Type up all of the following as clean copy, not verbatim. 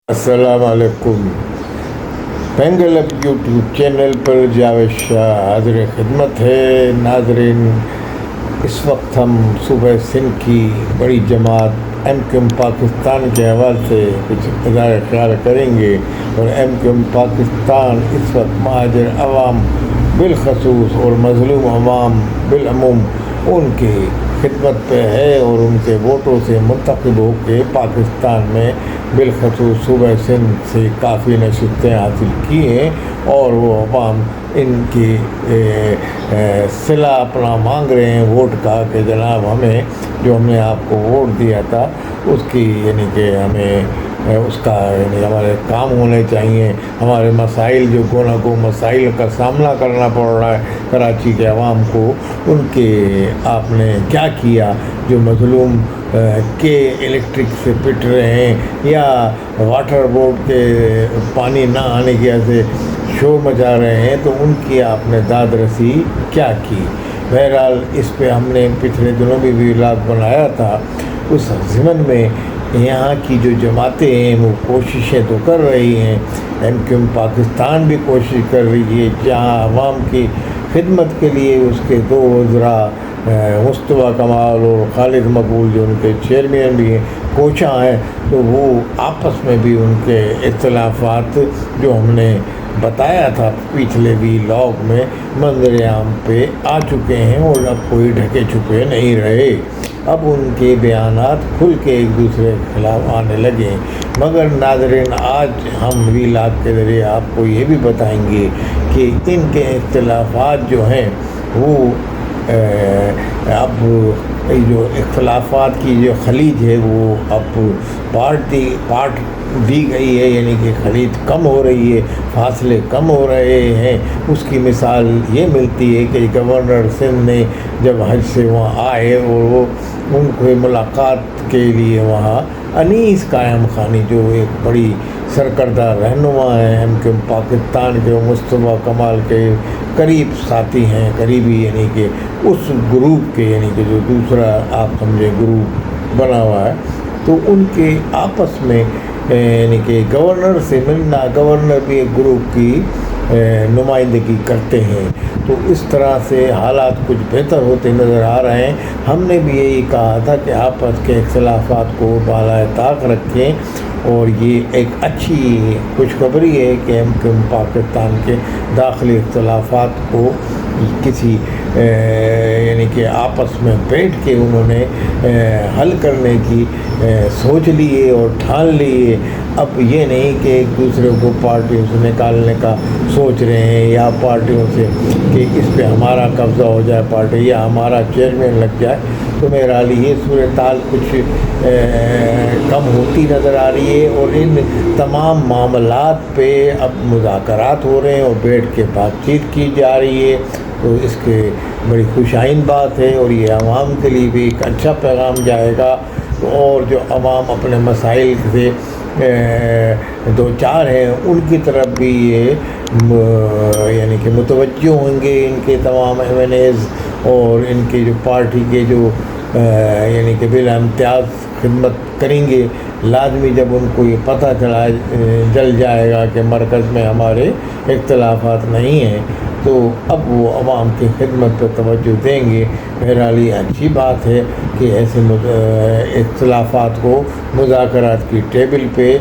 السلام علیکم۔ پینگل اپ YouTube channel پر جاوید شاہ حاضر خدمت ہے۔ ناظرین، اس وقت ہم صوبہ سندھ کی بڑی جماعت ایم کیو ایم پاکستان کے حوالے سے کچھ اظہار خیال کریں گے، اور ایم کیو ایم پاکستان اس وقت مہاجر عوام بالخصوص اور مظلوم عوام بالعموم ان کی خدمت پہ ہے، اور ان کے ووٹوں سے منتخب ہو کے پاکستان میں بالخصوص صوبہ سندھ سے کافی نشستیں حاصل کی ہیں، اور وہ عوام ان کی صلہ اپنا مانگ رہے ہیں ووٹ کا کہ جناب ہمیں جو ہم نے آپ کو ووٹ دیا تھا اس کی یعنی کہ ہمیں اس کا یعنی ہمارے کام ہونے چاہیے۔ ہمارے مسائل جو کونا کو مسائل کا سامنا کرنا پڑ رہا ہے کراچی کے عوام کو، ان کے آپ نے کیا کیا؟ جو مظلوم کے الیکٹرک سے پٹ رہے ہیں یا واٹر بورڈ کے پانی نہ آنے کی وجہ سے شور مچا رہے ہیں، تو ان کی آپ نے داد رسی کیا کی؟ بہرحال اس پہ ہم نے پچھلے دنوں بھی ولاگ بنایا تھا۔ اس ضمن میں یہاں کی جو جماعتیں ہیں وہ کوششیں تو کر رہی ہیں، ایم کیو ایم پاکستان بھی کوشش کر رہی ہے، جہاں عوام کی خدمت کے لیے اس کے دو وزراء مصطفیٰ کمال اور خالد مقبول جو ان کے چیئرمین بھی ہیں کوچاں ہیں، تو وہ آپس میں بھی ان کے اختلافات جو ہم نے بتایا تھا پچھلے ولاگ میں منظر عام پہ آ چکے ہیں، اور اب کوئی ڈھکے چھپے نہیں رہے۔ اب ان کے بیانات کھل کے ایک دوسرے کے خلاف آنے لگے۔ مگر ناظرین، آج ہم ولاگ کے ذریعے آپ کو یہ بھی بتائیں گے کہ ان کے اختلافات جو ہیں وہ اب جو اختلافات کی جو خلیج ہے وہ اب پارٹ دی گئی ہے، یعنی کہ خلیج کم ہو رہی ہے، فاصلے کم ہو رہے ہیں۔ اس کی مثال یہ ملتی ہے کہ گورنر سندھ نے جب حج سے وہاں آئے اور وہ ان کو ملاقات کے لیے وہاں انیس قائم خانی جو ایک بڑی سرکردہ رہنما ہیں ایم کیو ایم پاکستان کے، مصطفیٰ کمال کے قریب ساتھی ہیں، قریبی یعنی کہ اس گروپ کے، یعنی کہ جو دوسرا آپ سمجھیں گروپ بنا ہوا ہے، تو ان کے آپس میں یعنی کہ گورنر سے ملنا، گورنر بھی ایک گروپ کی نمائندگی کرتے ہیں، تو اس طرح سے حالات کچھ بہتر ہوتے نظر آ رہے ہیں۔ ہم نے بھی یہی کہا تھا کہ آپس کے اختلافات کو بالائے طاق رکھیں، اور یہ ایک اچھی خوشخبری ہے کہ ایم کیو ایم پاکستان کے داخلی اختلافات کو کسی یعنی کہ آپس میں بیٹھ کے انہوں نے حل کرنے کی سوچ لی ہے اور ٹھان لی ہے۔ اب یہ نہیں کہ ایک دوسرے کو پارٹیوں سے نکالنے کا سوچ رہے ہیں، یا پارٹیوں سے کہ اس پہ ہمارا قبضہ ہو جائے پارٹی یا ہمارا چیئرمین لگ جائے، تو میرا یہ صورتحال کچھ کم ہوتی نظر آ رہی ہے، اور ان تمام معاملات پہ اب مذاکرات ہو رہے ہیں اور بیٹھ کے بات چیت کی جا رہی ہے، تو اس کے بڑی خوشائن بات ہے، اور یہ عوام کے لیے بھی ایک اچھا پیغام جائے گا، اور جو عوام اپنے مسائل سے دو چار ہیں ان کی طرف بھی یہ یعنی کہ متوجہ ہوں گے، ان کے تمام ایم این ایز اور ان کے جو پارٹی کے جو یعنی کہ بلا امتیاز خدمت کریں گے۔ لازمی جب ان کو یہ پتہ چل جائے گا کہ مرکز میں ہمارے اختلافات نہیں ہیں، تو اب وہ عوام کی خدمت پہ توجہ دیں گے۔ بہرحال یہ اچھی بات ہے کہ ایسے اختلافات کو مذاکرات کی ٹیبل پہ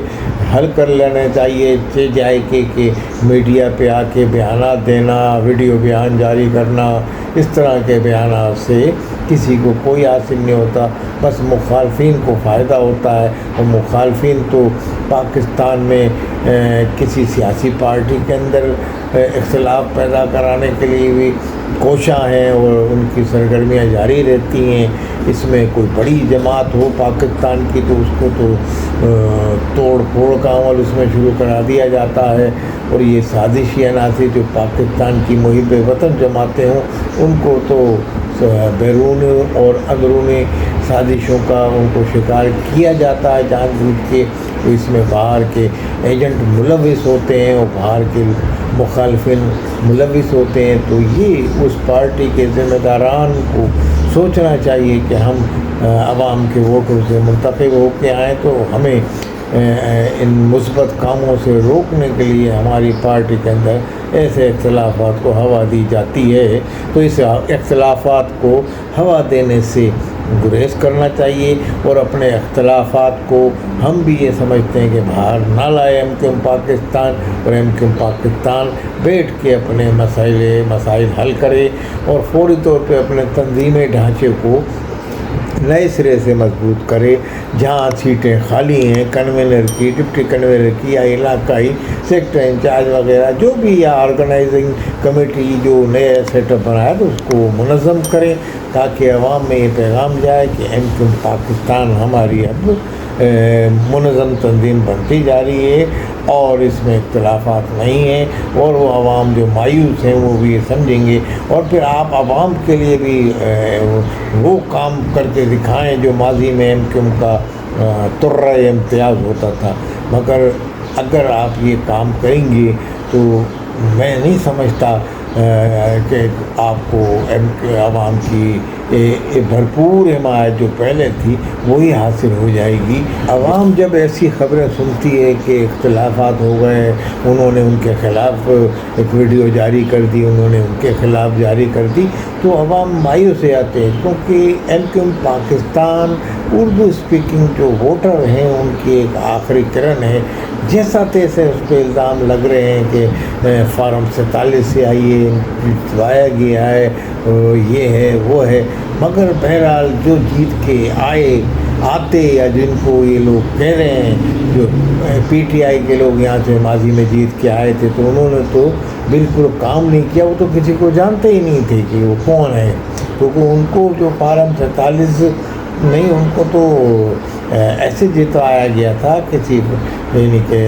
حل کر لینا چاہیے، جائے کہ میڈیا پہ آ کے بیانات دینا، ویڈیو بیان جاری کرنا، اس طرح کے بیانات سے کسی کو کوئی حاصل نہیں ہوتا، بس مخالفین کو فائدہ ہوتا ہے، اور مخالفین تو پاکستان میں کسی سیاسی پارٹی کے اندر اختلاف پیدا کرانے کے لیے بھی کوشاں ہیں، اور ان کی سرگرمیاں جاری رہتی ہیں۔ اس میں کوئی بڑی جماعت ہو پاکستان کی تو اس کو تو توڑ پھوڑ کا عمل اس میں شروع کرا دیا جاتا ہے، اور یہ سازشی عناصر جو پاکستان کی محب وطن جماعتیں ہوں ان کو تو بیرون اور اندرونی سازشوں کا ان کو شکار کیا جاتا ہے جان بوجھ کے۔ تو اس میں باہر کے ایجنٹ ملوث ہوتے ہیں اور باہر کے مخالفین ملوث ہوتے ہیں، تو یہ اس پارٹی کے ذمہ داران کو سوچنا چاہیے کہ ہم عوام کے ووٹوں سے منتخب ہو کے آئیں، تو ہمیں ان مثبت کاموں سے روکنے کے لیے ہماری پارٹی کے اندر ایسے اختلافات کو ہوا دی جاتی ہے، تو اس اختلافات کو ہوا دینے سے گریز کرنا چاہیے، اور اپنے اختلافات کو ہم بھی یہ سمجھتے ہیں کہ باہر نہ لائے ایم کیو ایم پاکستان، اور ایم کیو ایم پاکستان بیٹھ کے اپنے مسائل حل کرے اور فوری طور پہ اپنے تنظیمی ڈھانچے کو نئے سرے سے مضبوط کرے۔ جہاں سیٹیں خالی ہیں کنوینر کی، ڈپٹی کنوینر کی، یا علاقائی سیکٹر انچارج وغیرہ جو بھی، یا آرگنائزنگ کمیٹی جو نئے سیٹ اپ بنایا تو اس کو منظم کریں، تاکہ عوام میں یہ پیغام جائے کہ ایم کیو ایم پاکستان ہماری اب منظم تنظیم بنتی جا رہی ہے اور اس میں اختلافات نہیں ہیں، اور وہ عوام جو مایوس ہیں وہ بھی یہ سمجھیں گے، اور پھر آپ عوام کے لیے بھی وہ کام کر کے دکھائیں جو ماضی میں ایم کیو ایم کا ترہ امتیاز ہوتا تھا۔ مگر اگر آپ یہ کام کریں گے تو میں نہیں سمجھتا کہ آپ کو عوام کی بھرپور حمایت جو پہلے تھی وہی حاصل ہو جائے گی۔ عوام جب ایسی خبریں سنتی ہے کہ اختلافات ہو گئے، انہوں نے ان کے خلاف ایک ویڈیو جاری کر دی، انہوں نے ان کے خلاف جاری کر دی، تو عوام مایوس ہو جاتے ہیں، کیونکہ MQM Pakistan Urdu speaking جو ووٹر ہیں ان کی ایک آخری کرن ہے۔ جیسا تیسے اس پہ الزام لگ رہے ہیں کہ فارم 47 سے آئیے دبایا گیا ہے، یہ ہے وہ ہے، مگر بہرحال جو جیت کے آتے یا جن کو یہ لوگ کہہ رہے ہیں، جو پی ٹی آئی کے لوگ یہاں سے ماضی میں جیت کے آئے تھے، تو انہوں نے تو بالکل کام نہیں کیا، وہ تو کسی کو جانتے ہی نہیں تھے کہ وہ کون ہے، کیونکہ ان کو جو فارم 47 نہیں، ان کو تو ایسے جتوایا گیا تھا کسی یعنی کہ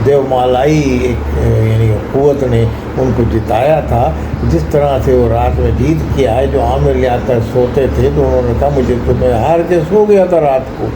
دیو مالائی ایک یعنی قوت نے ان کو جتایا تھا، جس طرح سے وہ رات میں جیت کے آئے۔ جو عامر لیاقت سوتے تھے تو انہوں نے کہا مجھے تو میں ہار کے سو گیا تھا رات کو،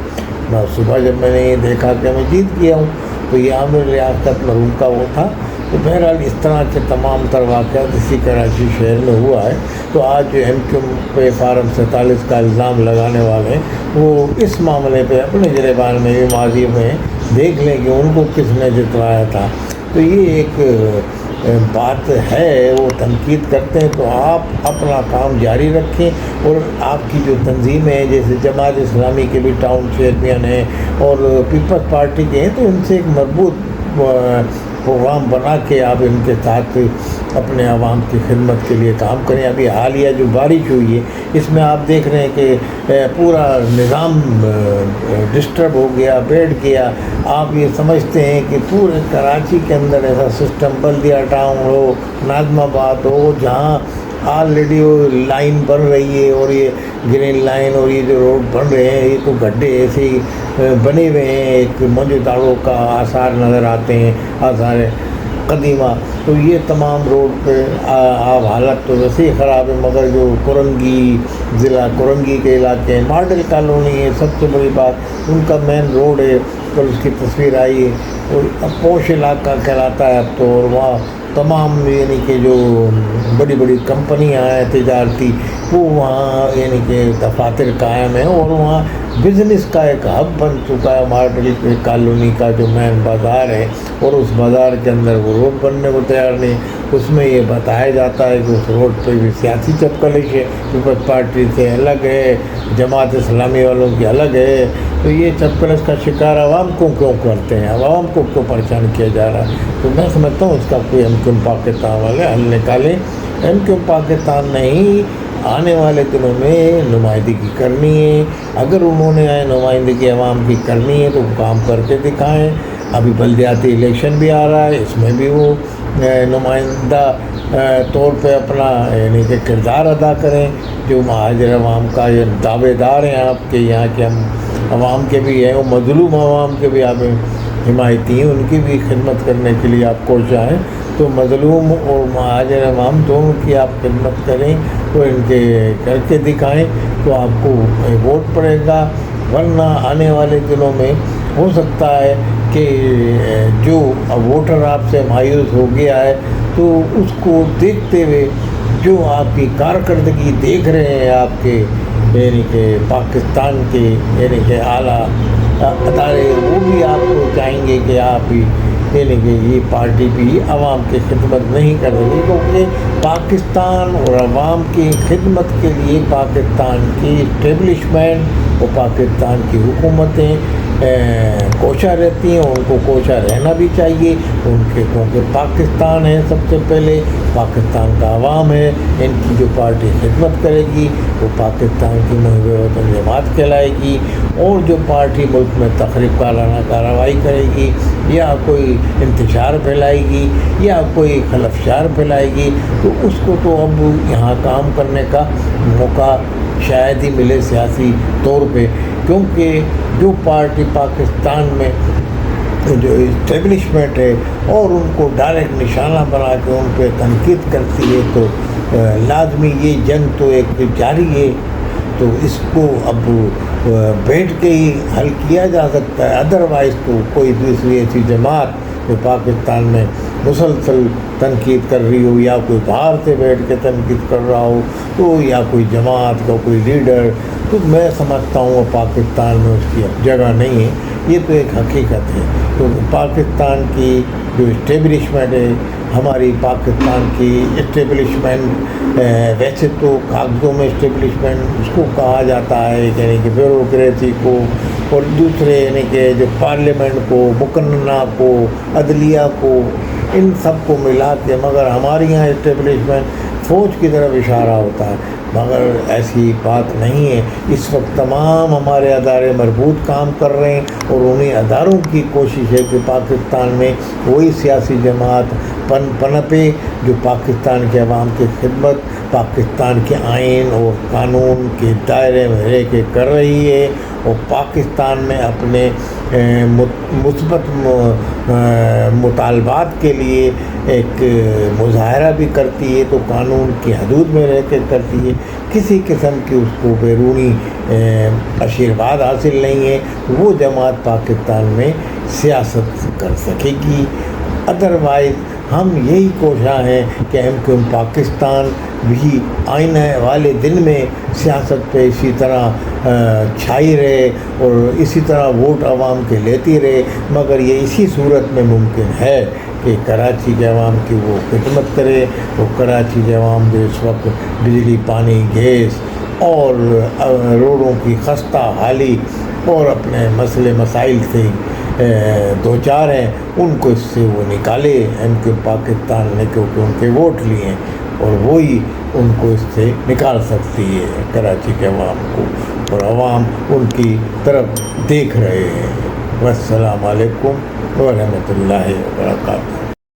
میں صبح جب میں نے یہ دیکھا کہ میں جیت گیا ہوں، تو یہ عامر لیاقت مرحوم کا وہ تھا۔ تو بہرحال اس طرح کے تمام تر واقعات اسی کراچی شہر میں ہوا ہے۔ تو آج جو ایم کیو ایم پہ فارم 47 کا الزام لگانے والے ہیں وہ اس معاملے پہ اپنے گریبان میں بھی ماضی میں دیکھ لیں کہ ان کو کس نے جتوایا تھا۔ تو یہ ایک بات ہے، وہ تنقید کرتے ہیں تو آپ اپنا کام جاری رکھیں، اور آپ کی جو تنظیمیں ہیں جیسے جماعت اسلامی کے بھی ٹاؤن چیئرمین ہیں اور پیپلز پارٹی کے ہیں، تو ان سے ایک مربوط پروگرام بنا کے آپ ان کے ساتھ اپنے عوام کی خدمت کے لیے کام کریں۔ ابھی حالیہ جو بارش ہوئی ہے اس میں آپ دیکھ رہے ہیں کہ پورا نظام ڈسٹرب ہو گیا، بیٹھ گیا۔ آپ یہ سمجھتے ہیں کہ پورے کراچی کے اندر ایسا سسٹم بلدیہ ٹاؤن ہو، ناظم آباد ہو، جہاں آلریڈی وہ لائن بن رہی ہے، اور یہ گرین لائن اور یہ جو روڈ بن رہے ہیں یہ تو گڈھے ایسے ہی بنے ہوئے ہیں، ایک موجوداروں کا آثار نظر آتے ہیں، آثار قدیمہ۔ تو یہ تمام روڈ پہ آپ حالت تو ویسے ہی خراب ہے، مگر جو کرنگی ضلع کرنگی کے علاقے ہیں، ماڈل کالونی ہے، سب سے بڑی بات ان کا مین روڈ ہے، اور اس کی تصویر آئی ہے، اور پوش علاقہ کہلاتا ہے اب تو، اور وہاں تمام یعنی کہ جو بڑی بڑی کمپنیاں ہیں تجارتی وہ وہاں یعنی کہ دفاتر قائم ہیں، اور وہاں بزنس کا ایک ہب بن چکا ہے ماڈل کالونی کا جو مین بازار ہے، اور اس بازار کے اندر وہ روڈ بننے کو تیار نہیں۔ اس میں یہ بتایا جاتا ہے کہ اس روڈ پہ بھی سیاسی چپکلش ہے، پیپلز پارٹی سے الگ ہے، جماعت اسلامی والوں کی الگ ہے۔ تو یہ چپکلش کا شکار عوام کو کیوں کرتے ہیں، عوام کو کیوں پریشان کیا جا رہا ہے؟ تو میں سمجھتا ہوں اس کا کوئی ایم کیو ایم پاکستان والے حل نکالیں۔ ایم کیو ایم پاکستان نہیں، آنے والے دنوں میں نمائندگی کرنی ہے، اگر انہوں نے نمائندگی عوام کی کرنی ہے تو وہ کام کر کے دکھائیں۔ ابھی بلدیاتی الیکشن بھی آ رہا ہے، اس میں بھی وہ نمائندہ طور پہ اپنا یعنی کہ کردار ادا کریں، جو مہاجر عوام کا یہ دعوے دار ہیں آپ کے یہاں کے، ہم عوام کے بھی ہیں، وہ مظلوم عوام کے بھی آپ حمایتی ہیں، ان کی بھی خدمت کرنے کے لیے آپ کوشاں ہیں، تو مظلوم اور مہاجر عوام دونوں کی آپ خدمت کریں، تو ان کے کر کے دکھائیں تو آپ کو ووٹ پڑے گا۔ ورنہ آنے والے دنوں میں ہو سکتا ہے کہ جو ووٹر آپ سے مایوس ہو گیا ہے تو اس کو دیکھتے ہوئے جو آپ کی کارکردگی دیکھ رہے ہیں آپ کے یعنی کہ پاکستان کے یعنی کہ اعلیٰ ادارے وہ بھی آپ کو چاہیں گے کہ آپ ہی یعنی کہ یہ پارٹی بھی عوام کی خدمت نہیں کر رہی، کیونکہ پاکستان اور عوام کی خدمت کے لیے پاکستان کی اسٹیبلشمنٹ اور پاکستان کی حکومتیں کوشاں رہتی ہیں، ان کو کوشاں رہنا بھی چاہیے ان کے، کیونکہ پاکستان ہے سب سے پہلے، پاکستان کا عوام ہے، ان کی جو پارٹی خدمت کرے گی وہ پاکستان کی محب وطن جماعت کہلائے گی، اور جو پارٹی ملک میں تخریب کارانہ کارروائی کرے گی یا کوئی انتشار پھیلائے گی یا کوئی خلفشار پھیلائے گی تو اس کو تو اب یہاں کام کرنے کا موقع شاید ہی ملے سیاسی طور پہ، کیونکہ جو پارٹی پاکستان میں جو اسٹیبلشمنٹ ہے اور ان کو ڈائریکٹ نشانہ بنا کے ان پہ تنقید کرتی ہے تو لازمی یہ جنگ تو ایک جاری ہے، تو اس کو اب بیٹھ کے ہی حل کیا جا سکتا ہے، ادروائز تو کوئی دوسری ایسی جماعت جو پاکستان میں مسلسل تنقید کر رہی ہو یا کوئی باہر سے بیٹھ کے تنقید کر رہا ہو تو یا کوئی جماعت کا کوئی لیڈر، تو میں سمجھتا ہوں پاکستان میں اس کی اب جگہ نہیں ہے، یہ تو ایک حقیقت ہے۔ تو پاکستان کی جو اسٹیبلشمنٹ ہے، ہماری پاکستان کی اسٹیبلشمنٹ ویسے تو کاغذوں میں اسٹیبلشمنٹ اس کو کہا جاتا ہے، یعنی کہ بیوروکریسی کو اور دوسرے یعنی کہ جو پارلیمنٹ کو، مقننہ کو، عدلیہ کو، ان سب کو ملا کے، مگر ہمارے یہاں اسٹیبلشمنٹ فوج کی طرف اشارہ ہوتا ہے، مگر ایسی بات نہیں ہے۔ اس وقت تمام ہمارے ادارے مربوط کام کر رہے ہیں اور انہیں اداروں کی کوشش ہے کہ پاکستان میں وہی سیاسی جماعت پنپے جو پاکستان کے عوام کی خدمت پاکستان کے آئین اور قانون کے دائرے میں رہ کے کر رہی ہے، اور پاکستان میں اپنے مثبت مطالبات کے لیے ایک مظاہرہ بھی کرتی ہے تو قانون کی حدود میں رہ کے کرتی ہے، کسی قسم کی اس کو بیرونی آشیرواد حاصل نہیں ہے، وہ جماعت پاکستان میں سیاست کر سکے گی۔ ادروائز ہم یہی کوشاں ہیں کہ ہم پاکستان بھی آئینہ والے دن میں سیاست پہ اسی طرح چھائی رہے اور اسی طرح ووٹ عوام کے لیتی رہے، مگر یہ اسی صورت میں ممکن ہے کہ کراچی کے عوام کی وہ خدمت کرے، اور کراچی کے عوام جو اس وقت بجلی، پانی، گیس اور روڈوں کی خستہ حالی اور اپنے مسئلے مسائل سے دو چار ہیں، ان کو اس سے وہ نکالے ایم کیو پاکستان نے، کیونکہ ان کے ووٹ لیے ہیں اور وہی ان کو اس سے نکال سکتی ہے کراچی کے عوام کو، اور عوام ان کی طرف دیکھ رہے ہیں۔ والسلام علیکم ورحمۃ اللہ وبرکاتہ۔